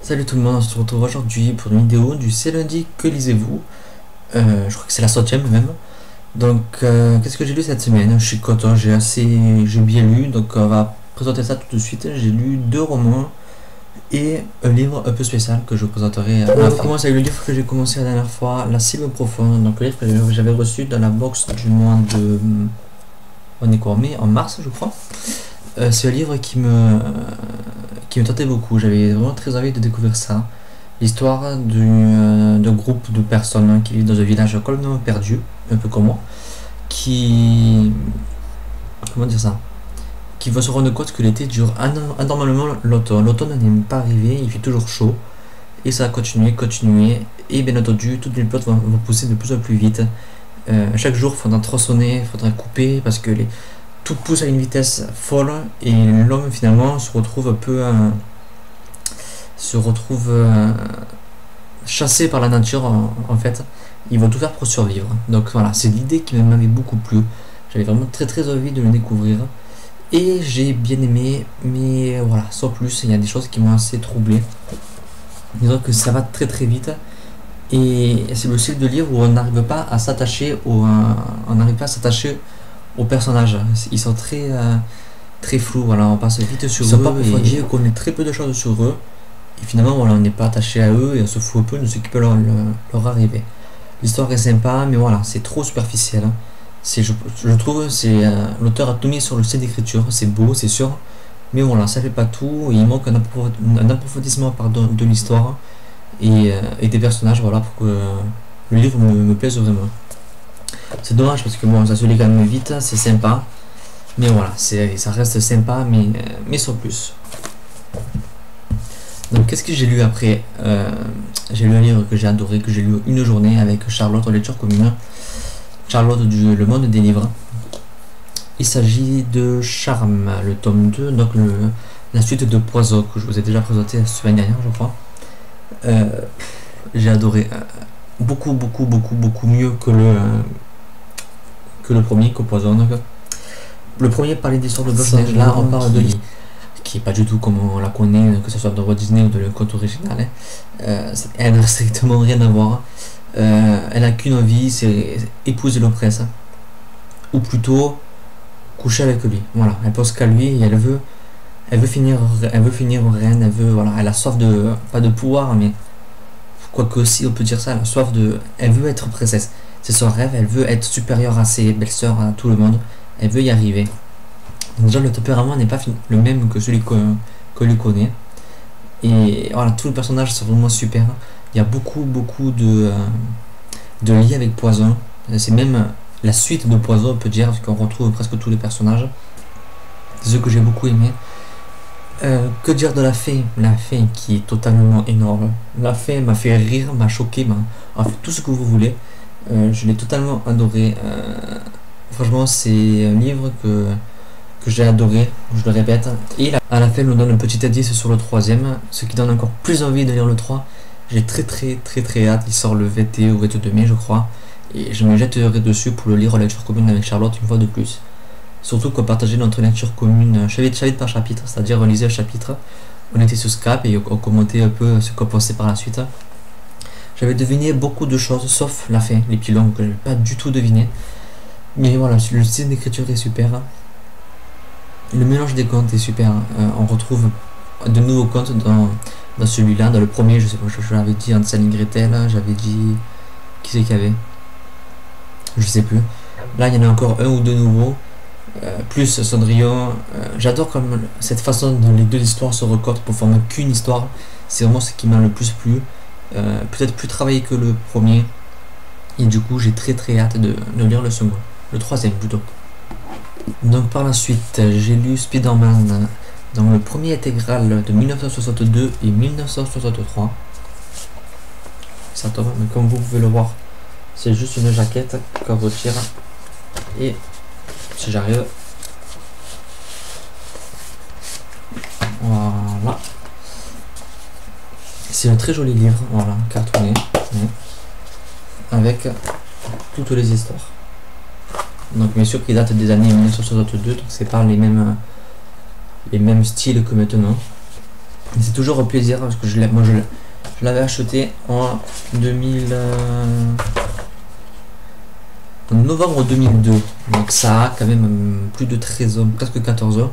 Salut tout le monde, on se retrouve aujourd'hui pour une vidéo du C'est lundi, que lisez-vous. Je crois que c'est la 100e même. Donc qu'est-ce que j'ai lu cette semaine? Je suis content, j'ai bien lu, donc on va présenter ça tout de suite. J'ai lu 2 romans et un livre un peu spécial que je vous présenterai à la fin. On commence avec le livre que j'ai commencé la dernière fois, La cible profonde. Donc le livre que j'avais reçu dans la box du mois de... On est quoi, en mars je crois. C'est un livre qui me tentait beaucoup. J'avais vraiment très envie de découvrir ça. L'histoire d'un groupe de personnes qui vivent dans un village complètement perdu, un peu comme moi, qui... Comment dire ça? Qui va se rendre compte que l'été dure anormalement l'automne. L'automne n'est pas arrivé, il fait toujours chaud. Et ça va continuer. Et bien entendu, toutes les plantes vont pousser de plus en plus vite. Chaque jour, il faudra tronçonner, il faudra couper, parce que tout pousse à une vitesse folle et l'homme finalement se retrouve un peu chassé par la nature en fait. Il va tout faire pour survivre. Donc voilà, c'est l'idée qui m'avait beaucoup plu. J'avais vraiment très envie de le découvrir et j'ai bien aimé, mais voilà, sans plus. Il y a des choses qui m'ont assez troublé. Disons que ça va très vite et c'est le style de livre où on n'arrive pas à s'attacher aux personnages. Ils sont très flous, voilà, on passe vite sur eux, et on connaît très peu de choses sur eux et finalement voilà, on n'est pas attaché à eux et on se fout un peu de ce qui peut leur arriver. L'histoire est sympa mais voilà, c'est trop superficiel. Je trouve l'auteur a tout mis sur le style d'écriture, c'est beau c'est sûr, mais voilà, ça fait pas tout et il manque un approfondissement de l'histoire et des personnages, voilà, pour que le livre me plaise vraiment. C'est dommage parce que bon, ça se lit quand même vite, c'est sympa, mais voilà, ça reste sympa, mais sans plus. Donc qu'est-ce que j'ai lu après? J'ai lu un livre que j'ai adoré, que j'ai lu une journée avec Charlotte en lecture commune. Charlotte du Le Monde des Livres. Il s'agit de Charme, le tome 2, donc la suite de Poison que je vous ai déjà présenté la semaine dernière je crois. J'ai adoré, beaucoup mieux que le premier, que Poison. Donc, le premier parlait d'histoire de Blanche-Neige, là on parle de Lily, qui est pas du tout comme on la connaît, que ce soit de Walt Disney ou de le conte original. Elle n'a strictement rien à voir. Elle a qu'une envie, c'est épouser le prince, ou plutôt coucher avec lui. Voilà, elle pense qu'à lui et elle veut finir reine. Voilà, elle a soif de, pas de pouvoir, mais quoique aussi on peut dire ça, elle a soif de, elle veut être princesse. C'est son rêve, elle veut être supérieure à ses belles-sœurs, à tout le monde. Elle veut y arriver. Donc déjà, le tempérament n'est pas le même que celui qu'on lui connaît. Et voilà, tous les personnages sont vraiment super. Il y a beaucoup de liens avec Poison. C'est même la suite de Poison, on peut dire, parce qu'on retrouve presque tous les personnages. C'est ce que j'ai beaucoup aimé. Que dire de la fée? La fée qui est totalement énorme. La fée m'a fait rire, m'a choqué, en fait tout ce que vous voulez. Je l'ai totalement adoré. Franchement, c'est un livre que j'ai adoré, je le répète. Et à la fin, on nous donne un petit indice sur le troisième, ce qui donne encore plus envie de lire le 3. J'ai très hâte. Il sort le 21 ou 22 mai, je crois. Et je me jetterai dessus pour le lire en lecture commune avec Charlotte une fois de plus. Surtout qu'on partageait notre lecture commune chapitre par chapitre, c'est-à-dire on lisait un chapitre, on était sur Skype et on commentait un peu ce qu'on pensait par la suite. J'avais deviné beaucoup de choses, sauf la fin, l'épilogue que je n'avais pas du tout deviné. Mais voilà, le style d'écriture est super. Le mélange des contes est super. On retrouve de nouveaux contes dans celui-là. Dans le premier, je sais pas, je l'avais dit Hansel et Gretel, j'avais dit... Qui c'est qu'il y avait? Je sais plus. Là, il y en a encore un ou deux nouveaux. Plus Cendrillon. J'adore comme cette façon dont les deux histoires se recordent pour former qu'une histoire. C'est vraiment ce qui m'a le plus plu. Peut-être plus travaillé que le premier. Et du coup, j'ai très hâte de lire le second. Le troisième plutôt. Donc par la suite, j'ai lu Spider-Man dans le premier intégral de 1962 et 1963. Ça tombe, mais comme vous pouvez le voir, c'est juste une jaquette qu'on retire. Et si j'arrive, voilà. C'est un très joli livre, voilà, cartonné, avec toutes les histoires. Donc bien sûr qu'il date des années 1962, donc c'est pas les mêmes styles que maintenant. C'est toujours un plaisir parce que je l'avais acheté en 2000 en novembre 2002, donc ça a quand même plus de 13 ans, presque 14 ans.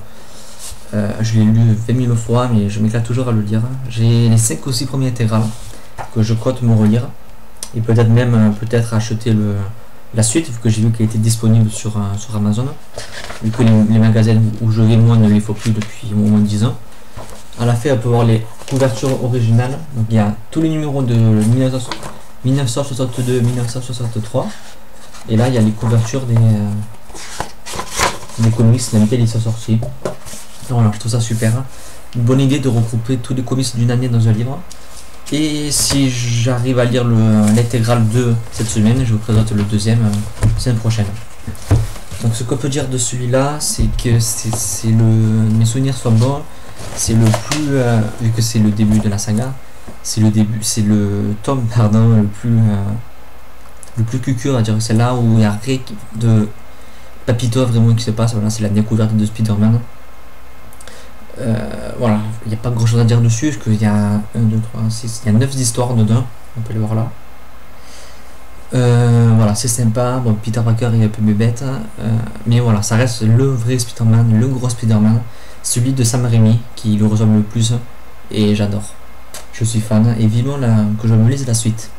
Je l'ai lu 20 000 fois, mais je m'éclate toujours à le lire. J'ai les 5 ou 6 premiers intégrales que je compte me relire, et peut-être même acheter la suite, vu que j'ai vu qu'elle était disponible sur Amazon, vu que les magasins où je vais moi ne les font plus depuis au moins 10 ans. À la fin, on peut voir les couvertures originales. Donc il y a tous les numéros de 1962-1963. Et là, il y a les couvertures des comics dans lesquels ils sont sortis. Voilà, je trouve ça super. Une bonne idée de regrouper tous les comics d'une année dans un livre. Et si j'arrive à lire l'intégrale de cette semaine, je vous présente le deuxième la semaine prochaine. Donc ce qu'on peut dire de celui-là, c'est que mes souvenirs sont bons. C'est le plus, vu que c'est le début de la saga, c'est le tome le plus cucu, on va dire. C'est là où il n'y a rien de papito vraiment qui se passe. Voilà, c'est la découverte de Spider-Man. Voilà, il n'y a pas grand chose à dire dessus, parce qu'il y a 1, 2, 3, 6, il y a 9 histoires dedans, on peut le voir là. Voilà, c'est sympa. Bon, Peter Parker est un peu bébête, mais voilà, ça reste le vrai Spider-Man, le gros Spider-Man, celui de Sam Raimi qui le ressemble le plus, et j'adore. Je suis fan, et vivement que je me lise la suite.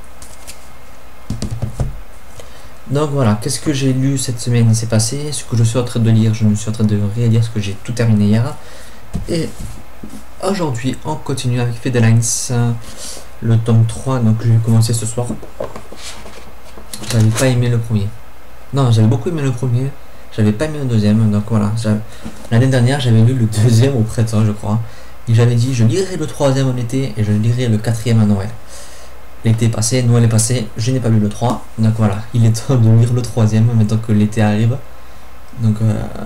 Donc voilà, qu'est-ce que j'ai lu cette semaine? C'est passé, ce que je suis en train de lire, je me suis en train de réélire ce que j'ai tout terminé hier. Et aujourd'hui, on continue avec Fedelines, le tome 3, donc je vais commencer ce soir. J'avais pas aimé le premier. Non, j'avais beaucoup aimé le premier, j'avais pas aimé le deuxième, donc voilà. L'année dernière, j'avais lu le deuxième au printemps, je crois. Et j'avais dit, je lirai le troisième en été et je lirai le quatrième à Noël. L'été est passé, Noël est passé, je n'ai pas lu le 3, donc voilà, il est temps de lire le troisième maintenant que l'été arrive. Donc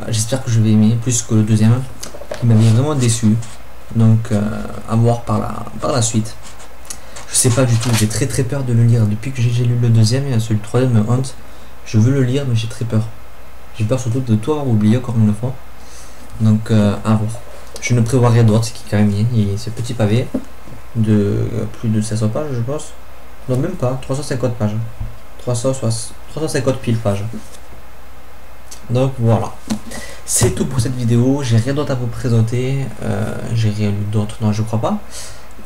j'espère que je vais aimer plus que le deuxième. Il m'avait vraiment déçu, donc à voir par la suite. Je sais pas du tout, j'ai très peur de le lire. Depuis que j'ai lu le deuxième et celui du troisième me hante. Je veux le lire, mais j'ai très peur. J'ai peur surtout de tout avoir oublié encore une fois. Donc à voir. Je ne prévois rien d'autre, ce qui est quand même bien. Il y a ce petit pavé de plus de 500 pages, je pense. Non, même pas, 350 pages. 350 pile pages. Donc voilà. C'est tout pour cette vidéo. J'ai rien d'autre à vous présenter. J'ai rien lu d'autre, non, je crois pas.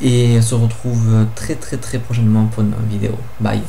Et on se retrouve très prochainement pour une vidéo. Bye.